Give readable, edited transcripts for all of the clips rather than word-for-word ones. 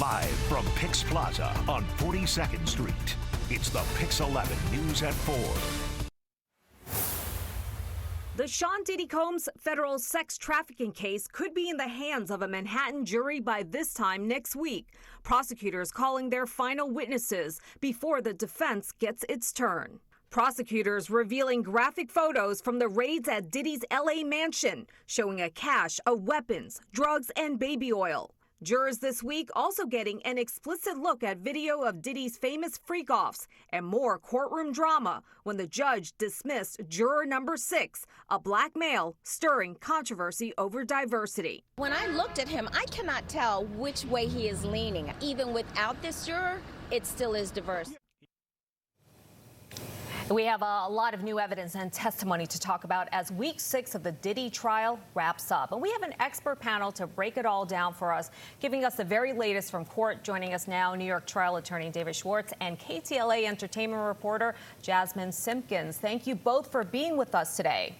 Live from Pix Plaza on 42nd Street, it's the Pix 11 News at 4. The Sean Diddy Combs federal sex trafficking case could be in the hands of a Manhattan jury by this time next week. Prosecutors calling their final witnesses before the defense gets its turn. Prosecutors revealing graphic photos from the raids at Diddy's LA mansion, showing a cache of weapons, drugs, and baby oil. Jurors this week also getting an explicit look at video of Diddy's famous freak-offs and more courtroom drama when the judge dismissed juror number 6, a black male stirring controversy over diversity. When I looked at him, I cannot tell which way he is leaning. Even without this juror, it still is diverse. We have a lot of new evidence and testimony to talk about as week 6 of the Diddy trial wraps up. And we have an expert panel to break it all down for us, giving us the very latest from court. Joining us now, New York trial attorney David Schwartz and KTLA entertainment reporter Jasmine Simpkins. Thank you both for being with us today.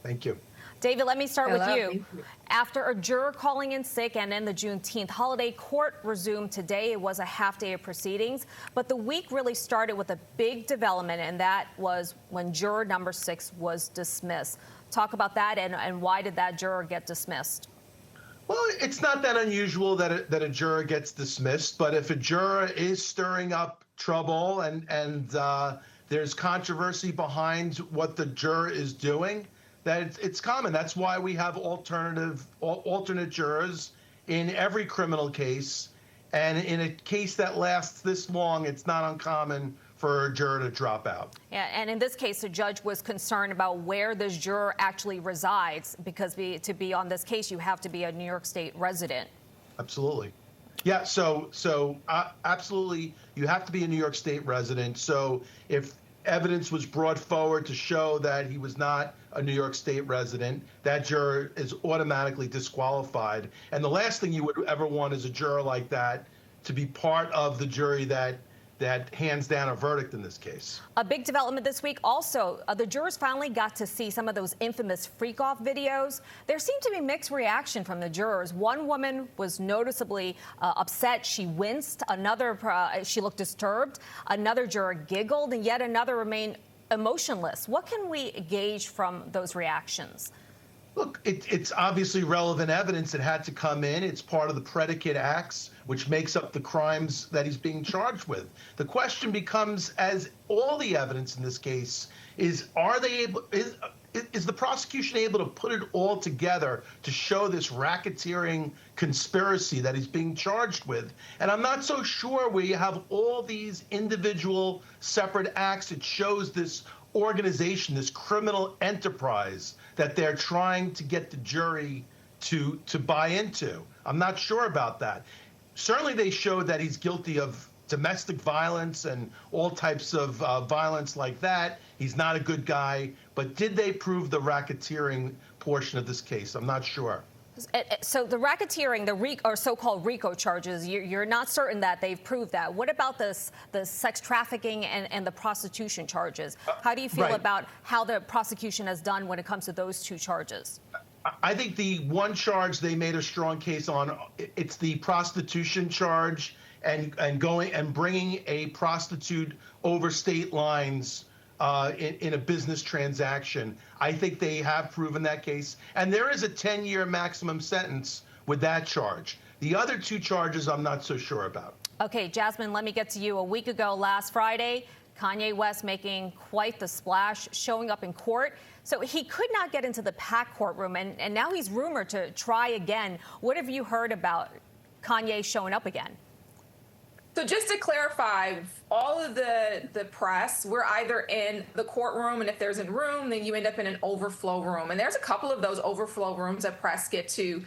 Thank you. David, let me start with you. After a juror calling in sick and then the Juneteenth holiday, court resumed today. It was a half day of proceedings, but the week really started with a big development, and that was when juror number 6 was dismissed. Talk about that, and why did that juror get dismissed? Well, it's not that unusual that a juror gets dismissed, but if a juror is stirring up trouble and there's controversy behind what the juror is doing, that it's common. That's why we have alternate jurors in every criminal case. And in a case that lasts this long, it's not uncommon for a juror to drop out. Yeah, and in this case, the judge was concerned about where this juror actually resides, because to be on this case, you have to be a New York State resident. Absolutely. Yeah, so absolutely, you have to be a New York State resident. So if evidence was brought forward to show that he was not a New York State resident, that juror is automatically disqualified. And the last thing you would ever want is a juror like that to be part of the jury that hands down a verdict in this case. A big development this week also, the jurors finally got to see some of those infamous freak-off videos. There seemed to be mixed reaction from the jurors. One woman was noticeably upset. She winced. Another, she looked disturbed. Another juror giggled, and yet another remained emotionless. What can we gauge from those reactions? Look, it's obviously relevant evidence that had to come in. It's part of the predicate acts, which makes up the crimes that he's being charged with. The question becomes, as all the evidence in this case, is the prosecution able to put it all together to show this racketeering conspiracy that he's being charged with? And I'm not so sure where you have all these individual separate acts. It shows this organization, this criminal enterprise that they're trying to get the jury to buy into. I'm not sure about that. Certainly they showed that he's guilty of domestic violence and all types of violence like that. He's not a good guy. But did they prove the racketeering portion of this case? I'm not sure. So the racketeering, or so-called RICO charges, you're not certain that they've proved that. What about the sex trafficking and the prostitution charges? How do you feel about how the prosecution has done when it comes to those two charges? I think the one charge they made a strong case on, it's the prostitution charge and bringing a prostitute over state lines in a business transaction. I think they have proven that case. And there is a 10-year maximum sentence with that charge. The other two charges I'm not so sure about. Okay, Jasmine, let me get to you. A week ago, last Friday, Kanye West making quite the splash, showing up in court. So he could not get into the packed courtroom, and now he's rumored to try again. What have you heard about Kanye showing up again? So just to clarify, all of the press, we're either in the courtroom, and if there's a room, then you end up in an overflow room. And there's a couple of those overflow rooms that press get to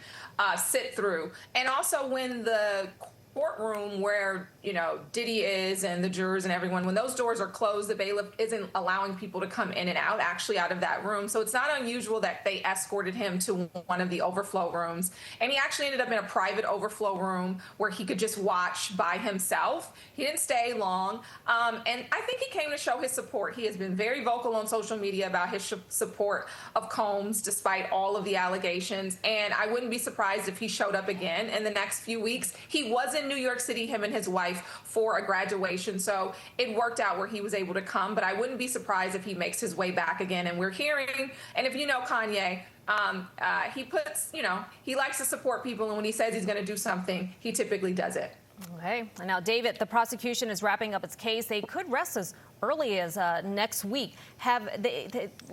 sit through. And also when the courtroom where Diddy is and the jurors and everyone, when those doors are closed, the bailiff isn't allowing people to come in and out, actually out of that room. So it's not unusual that they escorted him to one of the overflow rooms. And he actually ended up in a private overflow room where he could just watch by himself. He didn't stay long. And I think he came to show his support. He has been very vocal on social media about his support of Combs, despite all of the allegations. And I wouldn't be surprised if he showed up again in the next few weeks. He was in New York City, him and his wife, for a graduation. So it worked out where he was able to come, but I wouldn't be surprised if he makes his way back again. And we're hearing, and if you know Kanye, he puts, he likes to support people. And when he says he's going to do something, he typically does it. Okay. Now, David, the prosecution is wrapping up its case. They could rest as early as next week.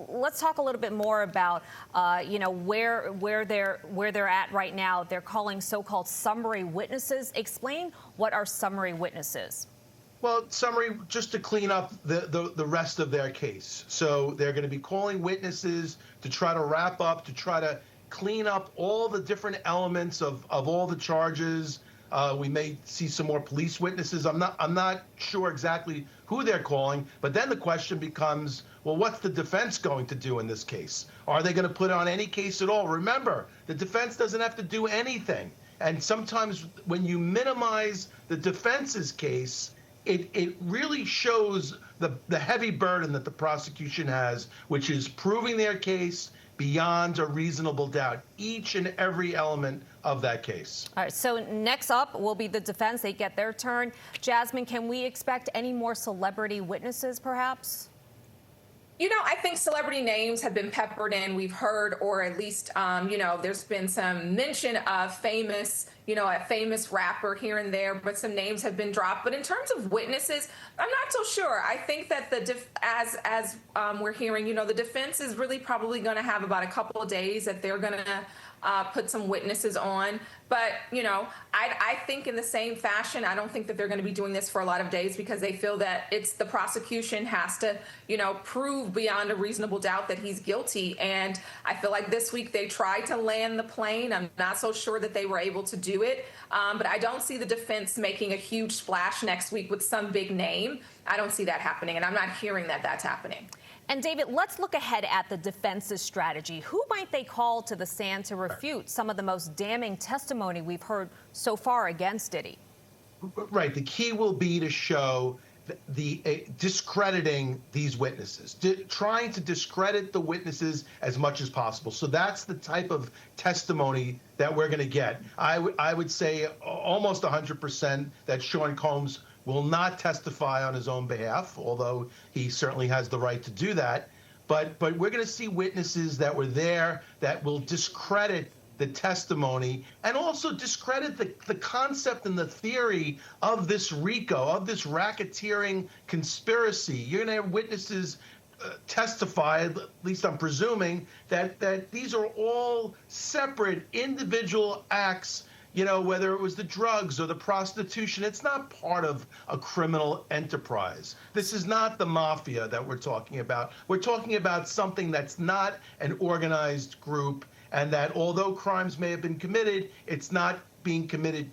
Let's talk a little bit more about, where they're at right now. They're calling so-called summary witnesses. Explain what are summary witnesses. Well, summary, just to clean up the rest of their case. So they're going to be calling witnesses to try to wrap up, to try to clean up all the different elements of all the charges. We may see some more police witnesses. I'm not sure exactly who they're calling, but then the question becomes, well, what's the defense going to do in this case? Are they going to put on any case at all? Remember, the defense doesn't have to do anything. And sometimes when you minimize the defense's case, it really shows the heavy burden that the prosecution has, which is proving their case beyond a reasonable doubt, each and every element of that case. All right, so next up will be the defense. They get their turn. Jasmine, can we expect any more celebrity witnesses, perhaps? I think celebrity names have been peppered in. We've heard, or at least, there's been some mention of a famous rapper here and there, but some names have been dropped. But in terms of witnesses, I'm not so sure. I think that as we're hearing, the defense is really probably going to have about a couple of days that they're going to put some witnesses on. But, I think in the same fashion, I don't think that they're going to be doing this for a lot of days because they feel that it's the prosecution has to, prove beyond a reasonable doubt that he's guilty. And I feel like this week they tried to land the plane. I'm not so sure that they were able to do it. But I don't see the defense making a huge splash next week with some big name. I don't see that happening. And I'm not hearing that that's happening. And David, let's look ahead at the defense's strategy. Who might they call to the stand to refute some of the most damning testimony we've heard so far against Diddy? Right. The key will be to show the discrediting these witnesses, trying to discredit the witnesses as much as possible. So that's the type of testimony that we're going to get. I would say almost 100% that Sean Combs will not testify on his own behalf, although he certainly has the right to do that. But we're going to see witnesses that were there that will discredit the testimony and also discredit the concept and the theory of this RICO, of this racketeering conspiracy. You're going to have witnesses testify, at least I'm presuming, that these are all separate individual acts. Whether it was the drugs or the prostitution, it's not part of a criminal enterprise. This is not the mafia that we're talking about. We're talking about something that's not an organized group, and that although crimes may have been committed, it's not being committed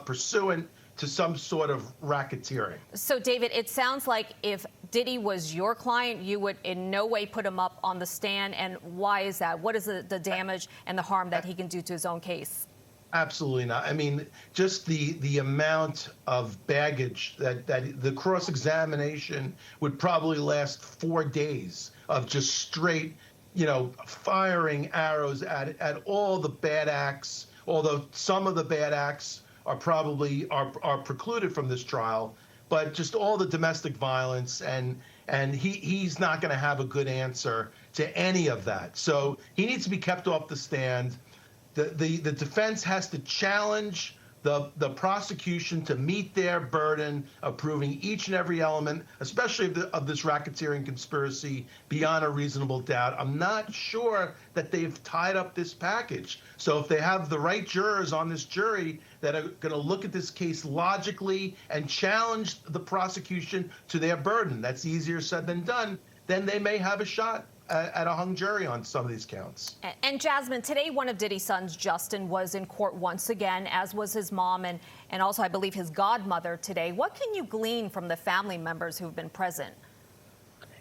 pursuant to some sort of racketeering. So, David, it sounds like if Diddy was your client, you would in no way put him up on the stand. And why is that? What is the damage and the harm that he can do to his own case? Absolutely not. I mean, just the amount of baggage that the cross-examination would probably last 4 days of just straight, firing arrows at all the bad acts, although some of the bad acts are probably are precluded from this trial, but just all the domestic violence, and he's not going to have a good answer to any of that. So he needs to be kept off the stand. The defense has to challenge the prosecution to meet their burden of proving each and every element, especially of this racketeering conspiracy, beyond a reasonable doubt. I'm not sure that they've tied up this package. So if they have the right jurors on this jury that are going to look at this case logically and challenge the prosecution to their burden, that's easier said than done, then they may have a shot at a hung jury on some of these counts. And Jasmine, today one of Diddy's sons, Justin, was in court once again, as was his mom and also, I believe, his godmother today. What can you glean from the family members who've been present?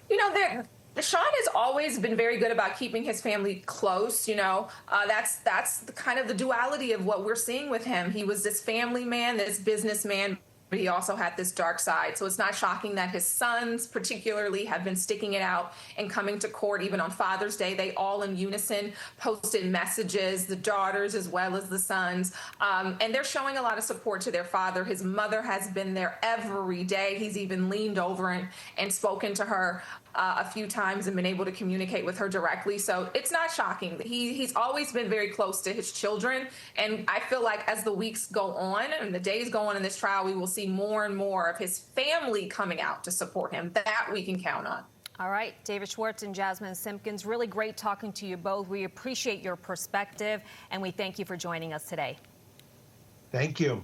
You know, Sean has always been very good about keeping his family close. That's kind of the duality of what we're seeing with him. He was this family man, this businessman, but he also had this dark side. So it's not shocking that his sons particularly have been sticking it out and coming to court. Even on Father's Day, they all in unison posted messages, the daughters as well as the sons. And they're showing a lot of support to their father. His mother has been there every day. He's even leaned over and spoken to her a few times and been able to communicate with her directly. So it's not shocking. He's always been very close to his children. And I feel like as the weeks go on and the days go on in this trial, we will see more and more of his family coming out to support him. That we can count on. All right, David Schwartz and Jasmine Simpkins, really great talking to you both. We appreciate your perspective, and we thank you for joining us today. Thank you.